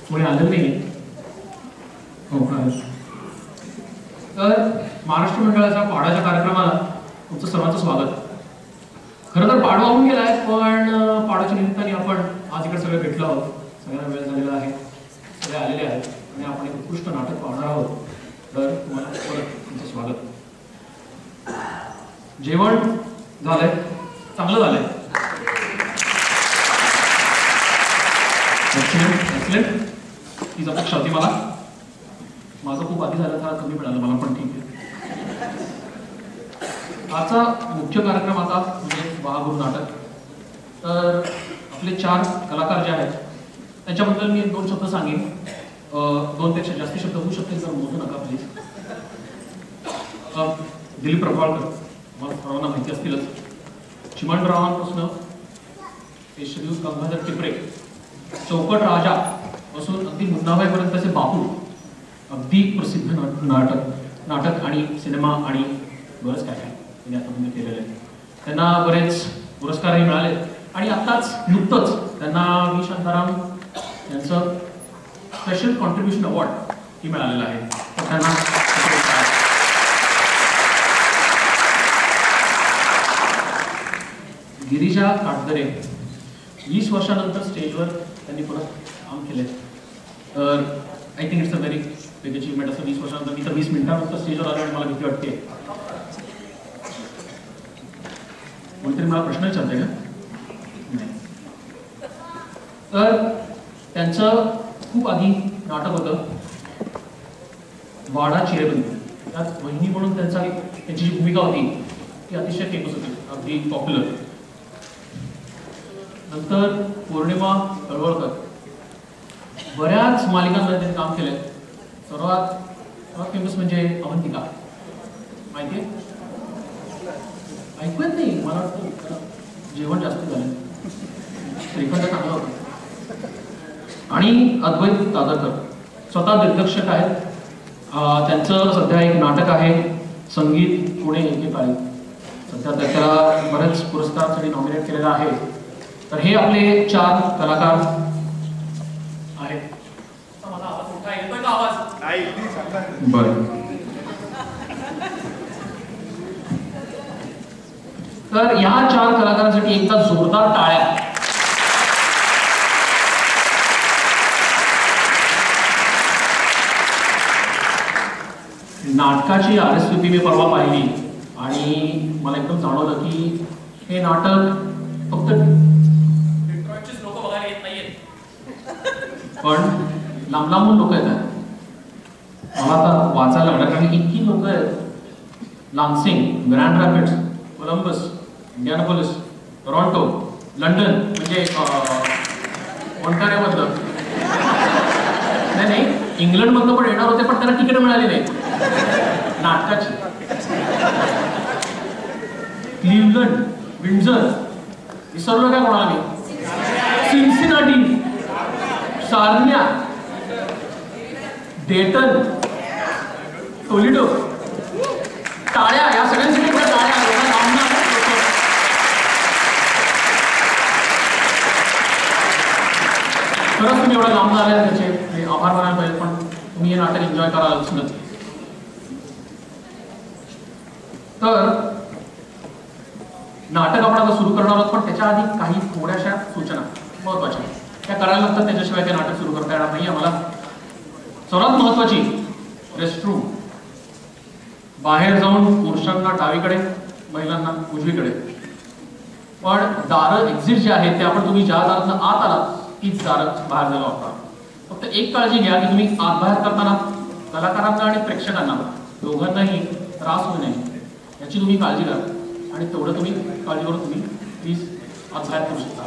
कोणी आलेलं नाही. हो का. तर महाराष्ट्र मंडळाच्या पाडाच्या कार्यक्रमाला तुमचं सर्वांचं स्वागत. खरं तर पाडवा होऊन गेलाय, पण पाडाच्या निमित्ताने आपण आज इकडे सगळे भेटलो आहोत. सगळ्यांना वेळ झालेला आहे, सगळे आलेले आहेत आणि आपण एक उत्कृष्ट नाटक पाहणार आहोत. तर तुम्हाला परत तुमचं स्वागत. जेवण झालंय, चांगलं झालंय. एक्सलेंट. तीच अपेक्षा होती मला. माझं खूप आधी झालं, तर कमी मिळालं मला, पण ठीक आहे. आजचा मुख्य कार्यक्रम आता म्हणजे महागुरु नाटक. तर आपले 4 कलाकार जे आहेत त्यांच्याबद्दल मी 2 शब्द सांगेन. 2पेक्षा जास्त शब्द होऊ शकतील, तर मोजू नका प्लीज. दिलीप प्रभावळकर मला सर्वांना माहिती असतीलच. चिमणरावांपासून केशवदेव गंगाधर टिपरे, चौकट राजा पासून अगदी मुन्नाबाईपर्यंतचे बापू, अगदी प्रसिद्ध नाटक आणि सिनेमा आणि बरंच काय काय त्यांनी आतापर्यंत केलेलं आहे. त्यांना बरेच पुरस्कारही मिळाले आणि आत्ताच नुकतंच त्यांना व्ही शांताराम यांचं स्पेशल कॉन्ट्रीब्युशन अवॉर्ड ही मिळालेलं आहे. तर त्यांना गिरीजा काटदरे 20 वर्षानंतर स्टेजवर त्यांनी परत काम केले. तर I think it's a very big achievement. असं 20 वर्षानंतर. मी तर 20 मिनिटानंतर स्टेजवर आलो आणि मला भीती वाटते. कोणतरी मला प्रश्न विचारते का? नाही. तर त्यांचं खूप आधी नाटक होतं वाडा चिरेबंदी. त्यात वहिनी म्हणून त्यांची जी भूमिका होती ती अतिशय फेमस होती, अगदी पॉप्युलर. नंतर पौर्णिमा तळवळकर, बऱ्याच मालिकांमध्ये त्यांनी काम केलंय. सर्वात फेमस म्हणजे अवंतिका. माहिती आहे? ऐकूयात नाही, मला वाटतं जेवण जास्त झालं. श्रीखंड चांगला होता. आणि अद्वैत दादरकर स्वतः दिग्दर्शक आहेत. त्यांचं सध्या एक नाटक आहे संगीत पुणे एकेकाळी. सध्या त्याला बरेच पुरस्कारांसाठी नॉमिनेट केलेलं आहे. तर हे आपले 4 कलाकार आहेत. मला आवाज मोठा येतोय का? आवाज नाही. बरं. तर या 4 कलाकारांसाठी एकदा जोरदार टाळ्या. नाटकाची RSVP मी परवा पाहिली आणि मला एकदम जाणवलं की हे नाटक फक्त डेट्रॉइटचेच लोक बघायला येत नाहीयेत, पण लांब लांबून लोक येतात. मला आता वाचायला लागणार कारण इतकी लोक आहेत. Lansing, Grand Rapids, Columbus, Indianapolis, Toronto, London, म्हणजे ओंटारिओमधलं नाही, इंग्लंडमधनं पण येणार होते, पण त्यांना तिकीट मिळाली नाही नाटकाची. क्लिव्हलंड, विंडझर, विसरलो काय कोणाला मी? Cincinnati, Sarnia, डेटन, टोलिडो. टाळ्या या सगळ्यांसाठी. टाळ्या. खरंच तुम्ही एवढा लांब आले त्याचे आभार मानायला पाहिजे, पण तुम्ही हे नाटक एन्जॉय करालच नक्की. तर नाटक आपण आता सुरू करणार आहोत, पण त्याच्या आधी काही थोड्याशा सूचना महत्वाच्या त्या करायला लागतात. त्याच्याशिवाय ते नाटक सुरू करता येणार नाही आम्हाला. सर्वात महत्वाची, रेस्टरूम. बाहेर जाऊन पुरुषांना डावीकडे, महिलांना उजवीकडे. पण दारं एक्झिट जे आहे ते आपण तुम्ही ज्या दारातनं आत आलात तीच दारं बाहेर जायला वापरा. फक्त एक काळजी घ्या की तुम्ही आत बाहेर करताना कलाकारांना आणि प्रेक्षकांना दोघांनाही त्रास होऊ नये याची तुम्ही काळजी घ्या. आणि तेवढं तुम्ही काळजी करून तुम्ही प्लीज आत बाहेर करू शकता.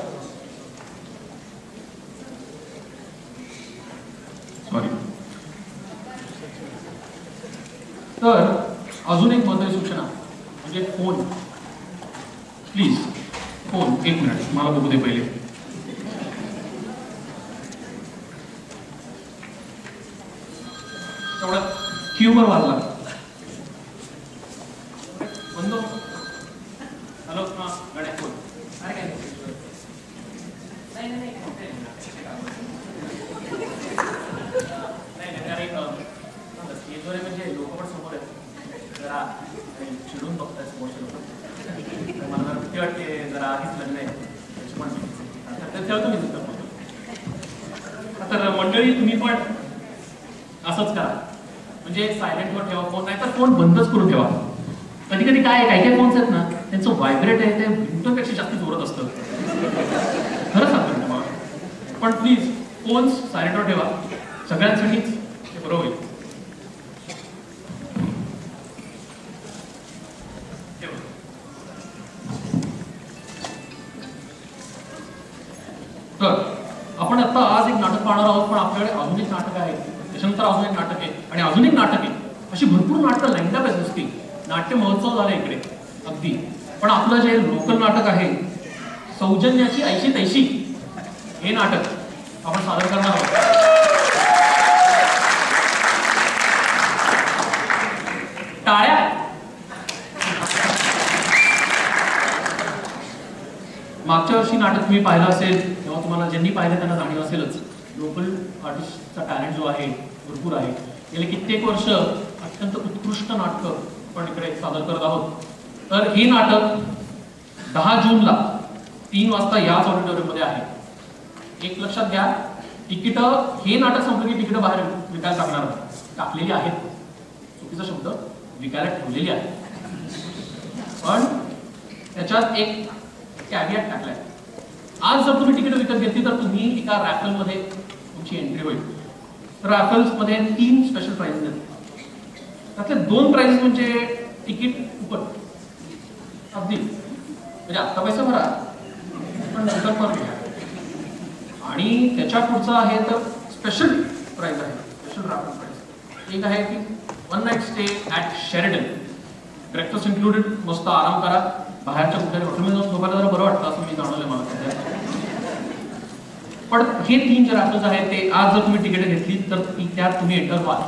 सॉरी. तर अजून एक महत्त्वाची सूचना म्हणजे फोन. प्लीज फोन 1 मिनिट मला बघू दे पहिले. तेवढा क्यूवर वाजला. बंद. हॅलो. हां गाड्या फोन. अरे काय नाही. मंडळी तुम्ही पण असंच करा, म्हणजे सायलेंटवर ठेवा फोन, नाही तर फोन बंदच करून ठेवा. कधी कधी काय काही फोन्स आहेत ना, त्यांचं व्हायब्रेट आहे ते विंटरपेक्षा जास्त जोरात असतं, खरं सांगतो तुम्हाला. पण प्लीज फोन्स सायलेंटवर ठेवा, सगळ्यांसाठीच हे बरोबर होईल. तर आपण आता आज एक नाटक पाहणार आहोत, पण आपल्याकडे अजून एक नाटक आहे, त्याच्यानंतर अजून एक नाटक आहे आणि अजून एक नाटक आहे. अशी भरपूर नाटकं लाईन अप आहेत नुसती. नाट्य महोत्सव झाला इकडे अगदी. पण आपलं जे लोकल नाटक आहे सौजन्याची ऐशी तैशी, हे नाटक आपण सादर करणार आहोत. टाळ्या. मागच्या वर्षी नाटक तुम्ही पाहिलं असेल तेव्हा तुम्हाला ज्यांनी पाहिलं त्यांना जाणीव असेलच, लोकल आर्टिस्टचा टॅलेंट जो आहे भरपूर आहे. गेले कित्येक वर्ष अत्यंत उत्कृष्ट नाटकं आपण इकडे सादर करत आहोत. तर हे नाटक 10 जूनला 3 वाजता याच ऑडिटोरियममध्ये आहे. एक लक्षात घ्या, तिकीटं, हे नाटक संपलं की तिकीटं बाहेर विकायला टाकणार, टाकलेली आहेत, चुकीचा शब्द, विकायला ठेवलेली आहे. पण त्याच्यात एक कॅव्हिएट टाकलाय. आज जर तुम्ही तिकीट विकत घेतली तर तुम्ही एका रॅफलमध्ये तुमची एंट्री होईल. तर रॅफल्समध्ये 3 स्पेशल प्राइजेस आहेत. त्यातले 2 प्राइजेस म्हणजे तिकीट फुकट अगदी, म्हणजे आत्ता पैसे भरा पण नंतर पण घ्या. आणि त्याच्या पुढचं आहे तर स्पेशल प्राइज आहे, स्पेशल रॅफल प्राइज. एक आहे की 1 night stay at Sheridan, breakfast included, मस्त आराम करा, बाहेरच्या कुठल्या हॉटेलमध्ये जाऊन झोपायला जरा बरं वाटतं असं मी जाणवलं मला सध्या. पण हे 3 जे रॅफल्स आहेत ते आज जर तुम्ही तिकीट घेतली तर त्यात तुम्ही एंटर व्हाल.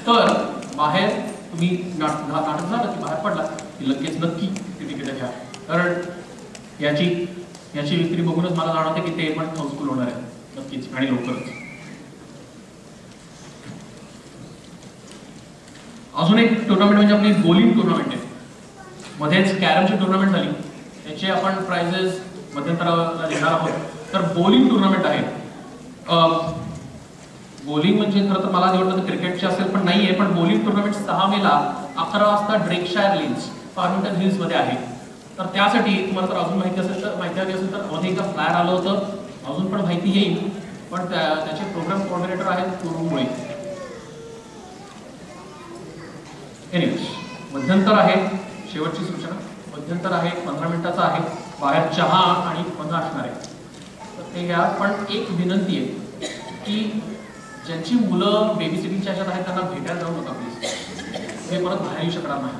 तर बाहेर तुम्ही नाटक झालं की बाहेर पडला की लगेच नक्की ती तिकीट घ्या, कारण याची विक्री बघूनच मला जाणवतं की ते पण हाऊसफुल होणार आहे नक्कीच आणि लवकरच. अजून एक टुर्नामेंट म्हणजे आपली बॉलिंग टुर्नामेंट आहे. मध्येच कॅरमची टुर्नामेंट झाली, त्याचे आपण प्राइजेस मध्यंतराला देणार आहोत. तर बॉलिंग टुर्नामेंट आहे. बॉलिंग म्हणजे खरं तर मला आवडतं क्रिकेटची असेल पण नाही आहे, पण बॉलिंग टुर्नामेंट 6 मेला 11 वाजता ड्रेकशायर लेन्स, फार्मिंग्टन हिल्समध्ये आहे. तर त्यासाठी तुम्हाला जर अजून माहिती हवी असेल तर मध्ये एकदा फ्लायर आलं होतं, अजून पण माहिती येईल, पण त्याचे प्रोग्राम कोऑर्डिनेटर आहेत तुरुंगमुळे. एनिवेज, मध्यंतर आहे, शेवटची सूचना, मध्यंतर आहे 15 मिनिटाचा आहे, बाहेर चहा आणि मजा असणार आहे, तर ते घ्या. पण एक विनंती आहे की ज्यांची मुलं बेबी सिटिंगच्या ह्याच्यात आहेत त्यांना भेटायला जाऊ नका प्लीज, हे परत बाहेर येऊ शकणार नाही.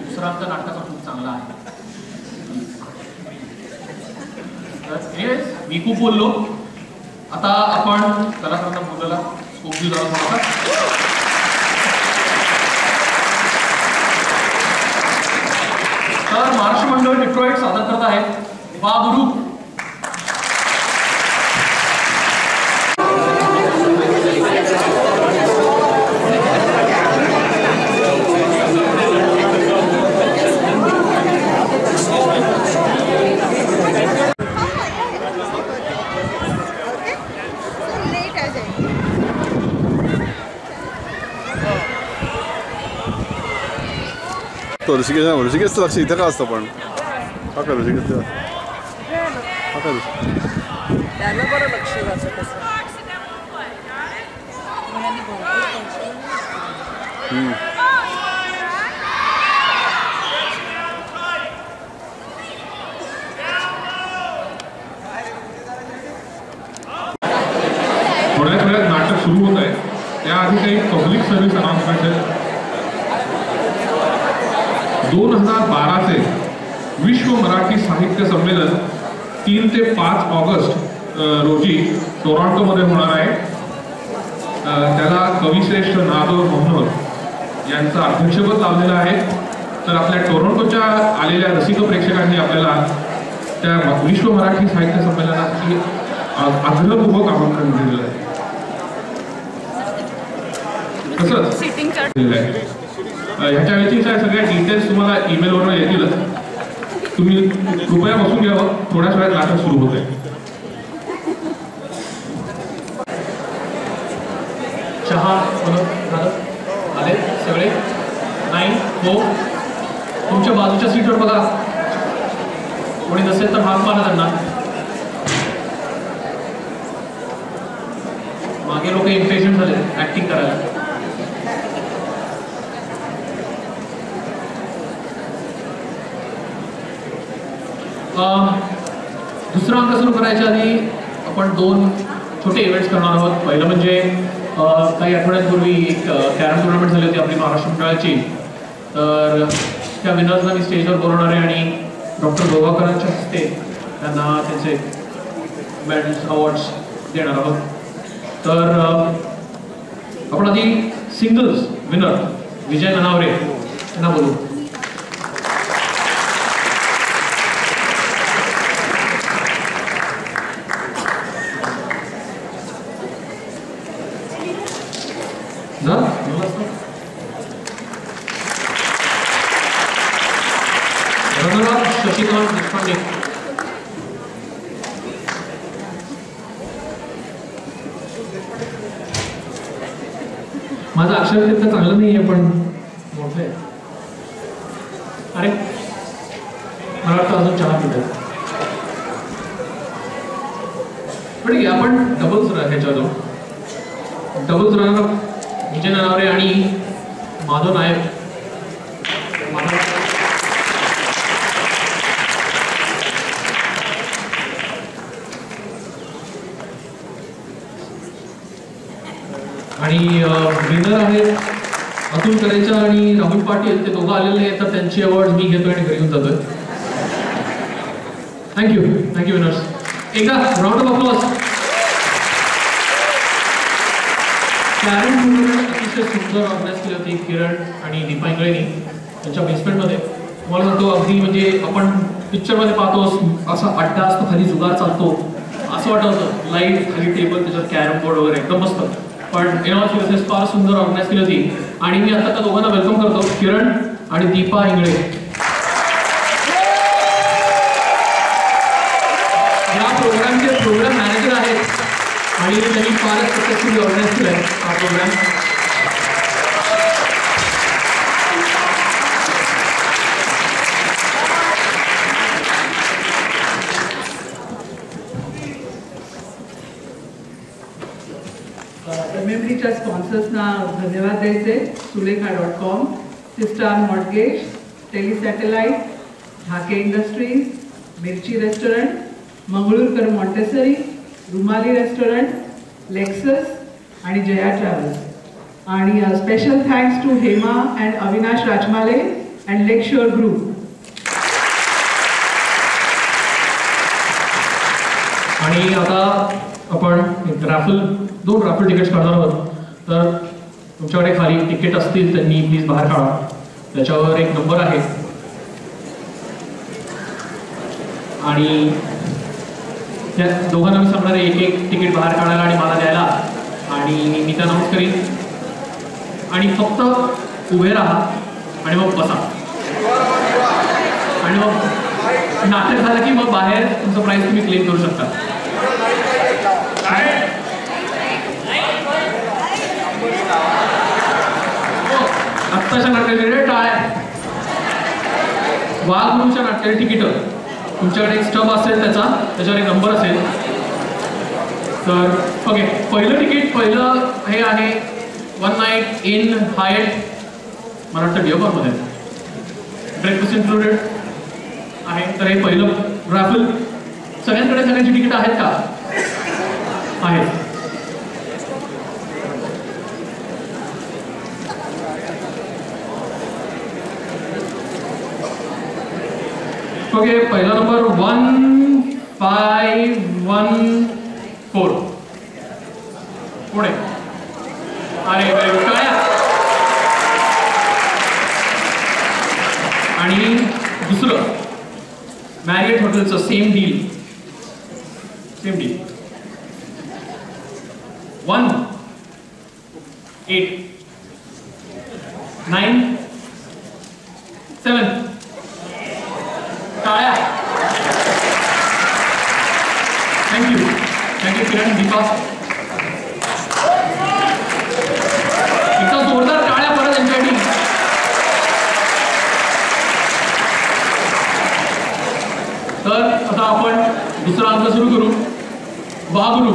दुसरा आमच्या नाटकाचा खूप चांगला आहे. तर मी खूप बोललो, आता आपण कलाकारांना बोलायला स्कोप देऊ जरा. तर महाराष्ट्र मंडळ डिट्रॉइट सादर करत आहे वाघरूप. ऋषिकेश लक्ष इथं का असतं पण हा का ऋषिकेश हा का त्याला बरं लक्ष जातं कसं. थोड्याच वेळात नाटक सुरू होत आहे, त्याआधी काही पब्लिक सर्व्हिस अनाउन्समेंट आहे. 2012चे विश्व मराठी साहित्य संमेलन 3 ते 5 ऑगस्ट रोजी टोरॉन्टोमध्ये होणार आहे. त्याला कविश्रेष्ठ नादोर मोहनोर यांचं अध्यक्षपद लाभलेलं आहे. तर आपल्या टोरॉन्टोच्या आलेल्या रसिक प्रेक्षकांनी आपल्याला त्या विश्व मराठी साहित्य संमेलनाची आग्रहपूर्वक आमंत्रण दिलेलं आहे. तसंच ह्याच्या व्यतिरिक्त सगळ्या डिटेल्स तुम्हाला ईमेलवर येतीलच. तुम्ही कृपया बसून घ्यावं, थोड्याच वेळात नाटक सुरू होत आहे. चहा झालं आले सगळे नाही हो तुमच्या बाजूच्या सीटवर बघा कोणी नसेल तर हात मारा त्यांना मागे लोक इम्पेशंट झाले ऍक्टिंग करायला दुसरा अंक सुरू करायच्या आधी आपण 2 छोटे इव्हेंट्स करणार आहोत पहिलं म्हणजे काही आठवड्यांपूर्वी एक कॅरम टुर्नामेंट झाली होती आपली महाराष्ट्र मंडळाची तर त्या विनर्सना मी स्टेजवर बोलवणार आहे आणि डॉक्टर गोगावकरांच्या हस्ते त्यांना त्यांचे मेडल्स अवॉर्ड्स देणार आहोत तर आपण आधी सिंगल्स विनर विजय ननावरे यांना बोलू शशिकांत देशपांडे माझं अक्षर तितकं चांगलं नाही आहे पण मोठं आहे अरे मला वाटतं अजून चहा पितात पण ठीक आहे आपण डबल्स ह्याच्यावर डबल्स राहणार विजय ननावरे आणि माधव नायक आणि विनर आहेत अतुल करेचा आणि राहुल पाटील ते दोघं आलेले आहेत तर त्यांची अवॉर्ड मी घेतोय आणि घरी येऊन जातोय थँक्यू विनर्स एकदा round of applause carrom tournament अतिशय सुंदर ऑर्गनाईज केली होती किरण आणि दीपा इंगळेनी त्यांच्या बेसमेंटमध्ये मला सांगतो अगदी म्हणजे आपण पिक्चरमध्ये पाहतो असा अड्डा असतो खाली जुगार चालतो असं वाटत होतं लाईट खाली टेबल त्याच्यावर कॅरम बोर्ड वगैरे एकदम मस्त पण सिरियसनेस फार सुंदर ऑर्गनाईज केली होती आणि मी आता त्या दोघांना वेलकम करतो किरण आणि दीपा इंगळे या प्रोग्रामचे प्रोग्राम मॅनेजर आहेत आणि त्यांनी फारच सक्सेसफुली ऑर्गनाईज केला आहे हा प्रोग्राम MMDच्या स्पॉन्सर्सना धन्यवाद द्यायचे सुलेखा.com sister mortgage टेलिसॅटेलाइट Dhake industries Mirchi restaurant Mangalurkar Montessori Rumali restaurant Lexus आणि जया ट्रॅव्हल्स आणि special thanks to Hema and Avinash Rajmale and Lakeshore group आणि आता आपण दोन राफल तिकीट्स काढणार आहोत तर तुमच्याकडे खाली तिकीट असतील त्यांनी प्लीज बाहेर काढा त्याच्यावर एक नंबर आहे आणि त्या दोघांना मी सांगणार एक तिकीट बाहेर काढायला आणि मला द्यायला आणि मी त्या अनाऊन्स करीन आणि फक्त उभे राहा आणि मग बसा आणि मग नाटक झालं की मग बाहेर तुमचं प्राइस तुम्ही क्लेम करू शकता आत्ताच्या नाट्याकडे टाळ्या वाघगुरूच्या नाट्याचे तिकीट तुमच्याकडे एक स्टब असेल त्याच्यावर एक नंबर असेल तर ओके पहिलं हे आहे 1 नाईट इन हायट मला वाटतं डिओकॉनमध्ये ब्रेकफास्ट इन्क्लुडेड आहे तर हे पहिलं राफल सगळ्यांकडे सगळ्यांची तिकीट आहेत का आहेत ओके पहिला नंबर 1514 पुणे अरे टाळ्या आणि दुसरं मॅरियट हॉटेलचं सेम डील 1 8 9 7 टाळ्या थँक्यू किरण दीपा आता आपण दुसरा अंक सुरू करू. बाबरू.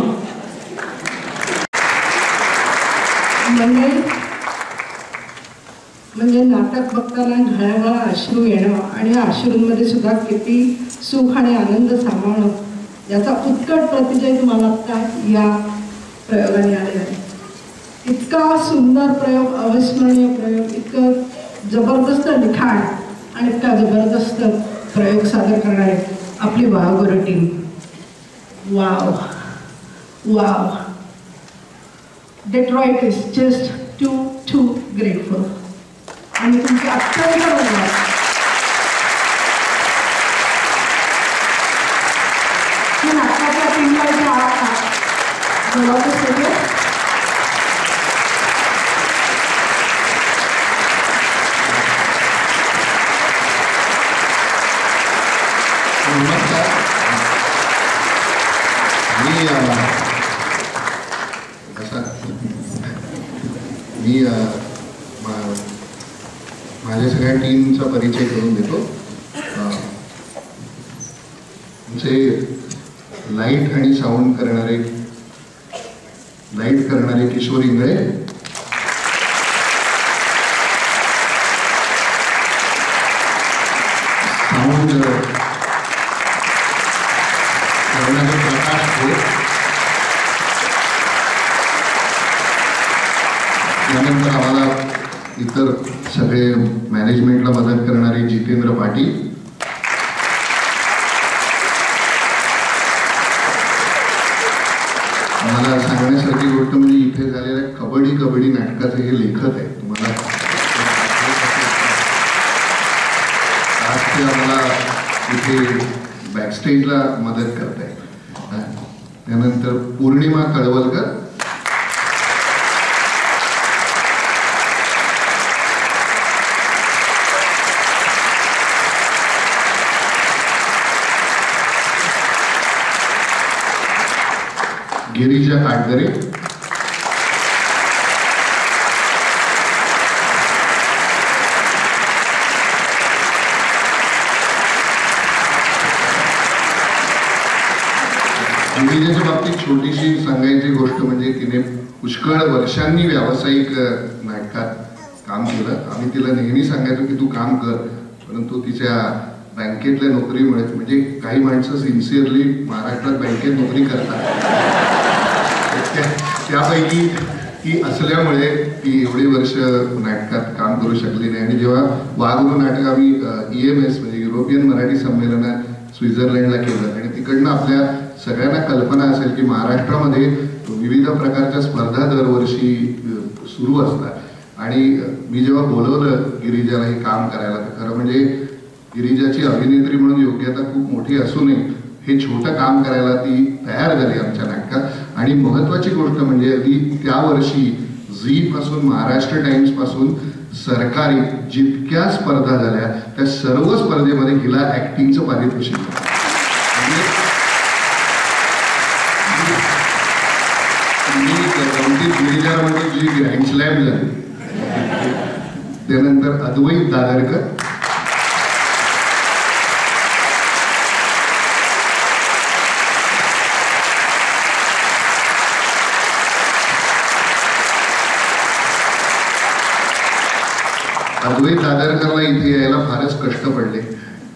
म्हणजे नाटक बघताना घळाघळा अश्रू येणं आणि अश्रूंमध्ये सुद्धा किती सुख आणि आनंद सामावणं याचा उत्कट प्रतिजय तुम्हाला आता या प्रयोगाने आले आहे. इतका सुंदर प्रयोग, अविस्मरणीय प्रयोग, इतकं जबरदस्त लिखाण आणि इतका जबरदस्त प्रयोग सादर करणारे आपली Waghore team. Wow wow. Detroit is just too grateful. आणि तुमचे अत्यंत धन्यवाद. मी नाटकाच्या टीमला बोलावत असते. मी माझ्या सगळ्या टीमचा परिचय करून देतो. आमचे लाईट आणि साऊंड करणारे किशोर इंगळे, साऊंड करणारे प्रकाश भोर, त्यानंतर आम्हाला इतर सगळे मॅनेजमेंटला मदत करणारे जितेंद्र पाटील, मला सांगण्यासारखी गोष्ट म्हणजे इथे झालेल्या कबड्डी नाटकाचे हे लेखक आहे. तुम्हाला आज ते आम्हाला इथे बॅकस्टेजला मदत करताय. त्यानंतर पूर्णिमा कळवलकर, गिरीजा काटकरे, गिरीजाच्या बाबतीत छोटीशी सांगायची गोष्ट म्हणजे तिने पुष्कळ वर्षांनी व्यावसायिक नाटकात काम केलं. आम्ही तिला नेहमी सांगायचो की तू काम कर, परंतु तिच्या बँकेतल्या नोकरीमुळे, म्हणजे काही माणसं सिन्सिअरली महाराष्ट्रात बँकेत नोकरी करतात, त्यापैकी ती असल्यामुळे ती एवढी वर्ष नाटकात काम करू शकली नाही. आणि जेव्हा वाघोरे नाटक आम्ही EMS म्हणजे युरोपियन मराठी संमेलनात स्वित्झर्लंडला केलं आणि तिकडनं आपल्या सगळ्यांना कल्पना असेल की महाराष्ट्रामध्ये विविध प्रकारच्या स्पर्धा दरवर्षी सुरू असतात. आणि मी जेव्हा बोलवलं गिरिजाला हे काम करायला, तर खरं म्हणजे गिरिजाची अभिनेत्री म्हणून योग्यता खूप मोठी असूनही हे छोटं काम करायला ती तयार झाली आमच्या नाटकात. आणि महत्वाची गोष्ट म्हणजे अगदी त्या वर्षी झी पासून, महाराष्ट्र टाइम्स पासून सरकारी जितक्या स्पर्धा झाल्या त्या सर्व स्पर्धेमध्ये हिला ऍक्टिंगचं पारितोषिक मिळालं. गिरिजामध्ये जी ग्रँड स्लॅम झाली, त्यानंतर अद्वैत दादरकर, अद्वैत दादरकरला इथे यायला फारच कष्ट पडले.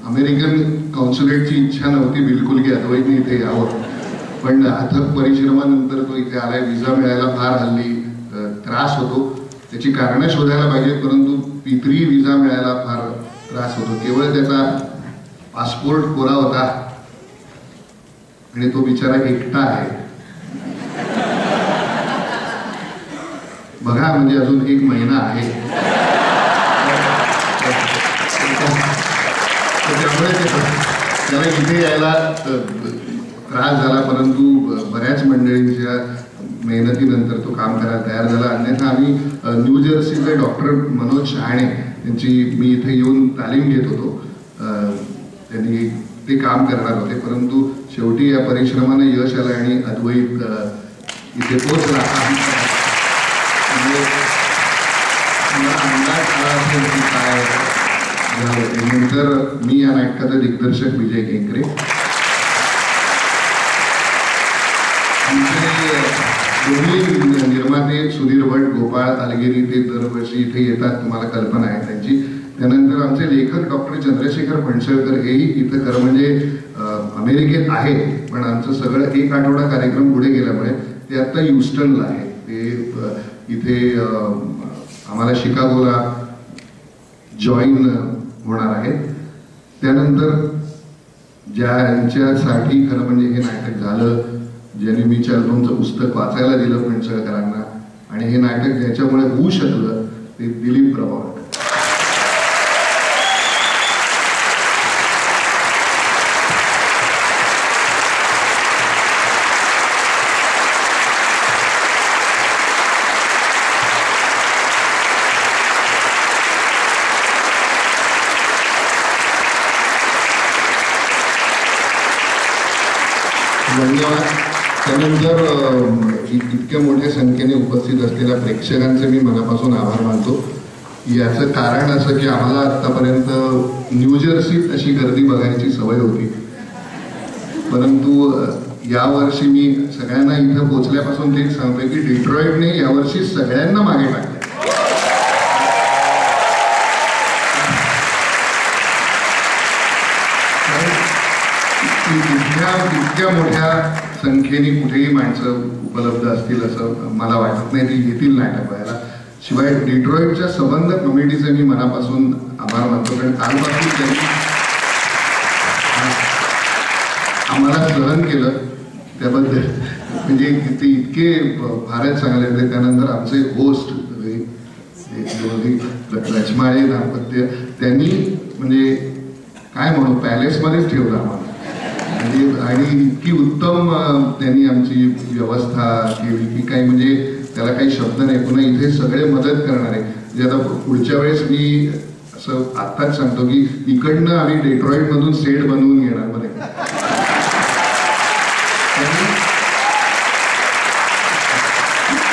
अमेरिकन कॉन्सुलेटची इच्छा नव्हती बिलकुल की अद्वैतने इथे यावं, पण अथक परिश्रमानंतर तो इथे आलाय. विजा मिळायला फार हल्ली त्रास होतो, त्याची कारणं शोधायला पाहिजे, परंतु P3 विजा मिळायला फार त्रास होतो. केवळ त्याचा पासपोर्ट कोरा होता आणि तो बिचारा एकटा आहे. बघा, म्हणजे अजून 1 महिना आहे. त्यामुळे त्याला इथे यायला त्रास झाला, परंतु बऱ्याच मंडळींच्या मेहनतीनंतर तो काम करायला तयार झाला. अन्यथा आम्ही न्यू जर्सीचे डॉक्टर मनोज शहाणे यांची मी इथे येऊन तालीम घेत होतो. त्यांनी ते काम करणार होते, परंतु शेवटी या परिश्रमाने यश आलं आणि अद्वैत इथे पोहोचला. अंदाज आला असेल की काय. नंतर मी या नाटकाचा दिग्दर्शक विजय केंकरे, दोन्ही निर्माते सुधीर भट, गोपाळ आलगिरी ते दरवर्षी इथे येतात, तुम्हाला कल्पना आहे त्यांची. त्यानंतर आमचे लेखक डॉक्टर चंद्रशेखर फणसळकर हेही इथं खरं म्हणजे अमेरिकेत आहेत, पण आमचं सगळं एक आठवडा कार्यक्रम पुढे गेल्यामुळे ते आता ह्युस्टनला आहे. ते इथे आम्हाला शिकागोला जॉईन होणार आहेत. त्यानंतर ज्यांच्यासाठी खरं म्हणजे हे नाटक झालं, ज्यांनी मी चलमचं पुस्तक वाचायला दिलं फणसळकरांना आणि हे नाटक ज्याच्यामुळे होऊ शकलं ते दिलीप प्रभावळकर. धन्यवाद. त्यानंतर इतक्या मोठ्या संख्येने उपस्थित असलेल्या प्रेक्षकांचे मी मनापासून आभार मानतो. याचं कारण असं की आम्हाला आतापर्यंत न्यूजर्सीत अशी गर्दी बघायची सवय होती, परंतु यावर्षी मी सगळ्यांना इथं पोहोचल्यापासून तेच सांगतोय की डिट्रॉइटने यावर्षी सगळ्यांना मागे टाकले. इतक्या मोठ्या संख्येने कुठेही माणसं उपलब्ध असतील असं मला वाटत नाही. ती येतील नाटक व्हायला. शिवाय डिट्रॉइटच्या संबंध कमिटीचे मी मनापासून आभार मानतो, कारण कालपासून त्यांनी आम्हाला सहन केलं त्याबद्दल. म्हणजे ते इतके फारच चांगले होते. त्यानंतर आमचे होस्ट रचमाळे दाम्पत्य, त्यांनी म्हणजे काय म्हणू पॅलेसमध्येच ठेवलं आम्हाला. आणि इतकी उत्तम त्यांनी आमची व्यवस्था केली की काही म्हणजे त्याला काही शब्द नाही. पुन्हा इथे सगळे मदत करणारे. म्हणजे आता पुढच्या वेळेस मी असं आत्ताच सांगतो की इकडनं आम्ही डेट्रॉइटमधून सेट बनवून घेणार मध्ये.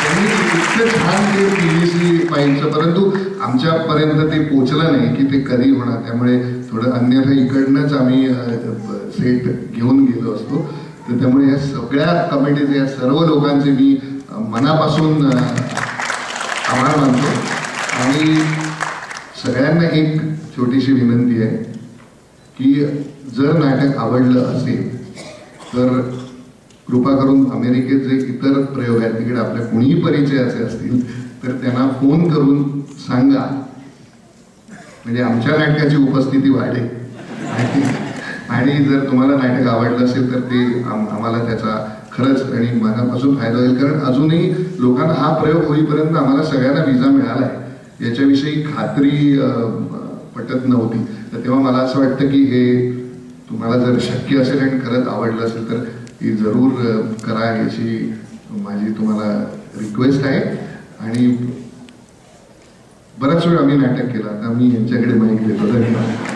त्यांनी इतकं छान ते PVC पाईपचं, परंतु आमच्यापर्यंत ते पोचलं नाही की ते कधी होणार. त्यामुळे थोडं अन्यथा इकडनंच आम्ही सेट घेऊन गेलो असतो. तर त्यामुळे या सगळ्या कमिटीचे, या सर्व लोकांचे मी मनापासून आभार मानतो. आणि सगळ्यांना एक छोटीशी विनंती आहे की जर नाटक आवडलं असेल तर कृपा करून अमेरिकेत जे इतर प्रयोग आहेत तिकडे आपल्या कुणीही परिचयाचे असतील तर त्यांना फोन करून सांगा, म्हणजे आमच्या नाटकाची उपस्थिती वाढेल. आणि जर तुम्हाला नाटक आवडलं असेल तर ते आम्हाला त्याचा खरंच आणि मनापासून फायदा होईल. कारण अजूनही लोकांना हा प्रयोग होईपर्यंत आम्हाला सगळ्यांना विजा मिळाला आहे याच्याविषयी खात्री पटत नव्हती. तर तेव्हा मला असं वाटतं की हे तुम्हाला जर शक्य असेल आणि खरंच आवडलं असेल तर ती जरूर करा, याची माझी तुम्हाला रिक्वेस्ट आहे. आणि बराच वेळ आम्ही नाटक केलं. आता मी यांच्याकडे माहिती देतो. धन्यवाद.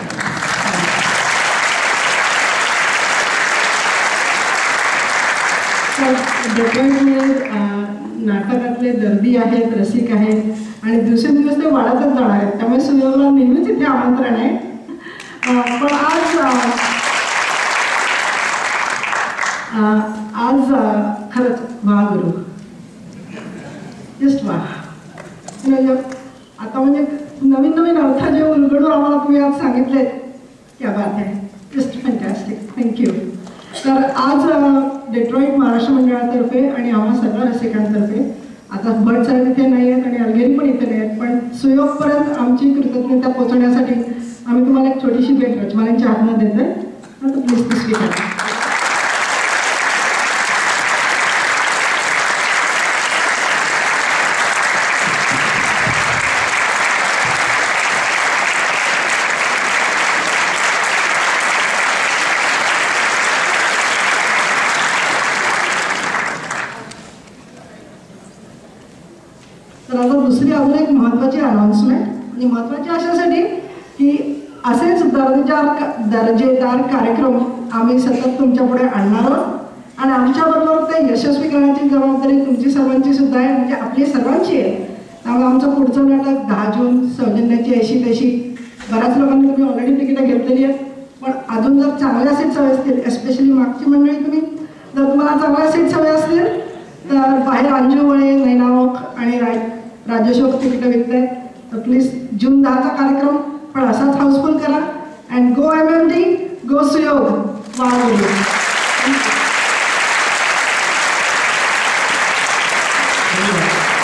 नाटकातले दर्दी आहेत, रसिक आहेत आणि दिवसेंदिवस ते वाढतच जाणार आहेत. त्यामुळे सुयोगला नेहमीच इथे आमंत्रण आहे. पण आज खरंच वा गुरु, जस्ट वा. आता म्हणजे नवीन नवीन अर्थ जे उलगडून आम्हाला तुम्ही आज सांगितले त्या बात आहे. Just fantastic. थँक्यू. तर आज डेट्रॉइट महाराष्ट्र मंडळातर्फे आणि आम्हा सगळ्या रसिकांतर्फे, आता भट साहेब इथे नाही आहेत आणि अलगेरी पण इथे नाही आहेत, पण सुयोगपर्यंत आमची कृतज्ञता पोहोचवण्यासाठी आम्ही तुम्हाला एक छोटीशी भेट रचमाल्यांच्या हातनं देतोय. तर प्लीज ती स्वीकारा. तर आता दुसरी अजून एक महत्त्वाची अनाउन्समेंट, आणि महत्त्वाची अशासाठी की असेच दर्जेदार कार्यक्रम आम्ही सतत तुमच्या पुढे आणणार आहोत. आणि आमच्याबरोबर ते यशस्वी करण्याची जबाबदारी तुमची सर्वांची सुद्धा आहे, म्हणजे आपली सर्वांची आहे. त्यामुळे आमचं पुढचं नाटक 10 जून सौजन्याची ऐशी तशी. बऱ्याच लोकांनी तुम्ही ऑलरेडी तिकीटं घेतलेली आहेत, पण अजून जर चांगल्या सीट्स हवे असतील, एस्पेशली मागची मंडळी, जर तुम्हाला चांगल्या सीट्स हवे असतील तर बाहेर अंजू वळे, नैनावक आणि राजशोक तिकीट विकतायत. तर प्लीज जून 10चा कार्यक्रम पण असाच हाऊसफुल करा. अँड गो MMD, गो सुयोग. धन्यवाद.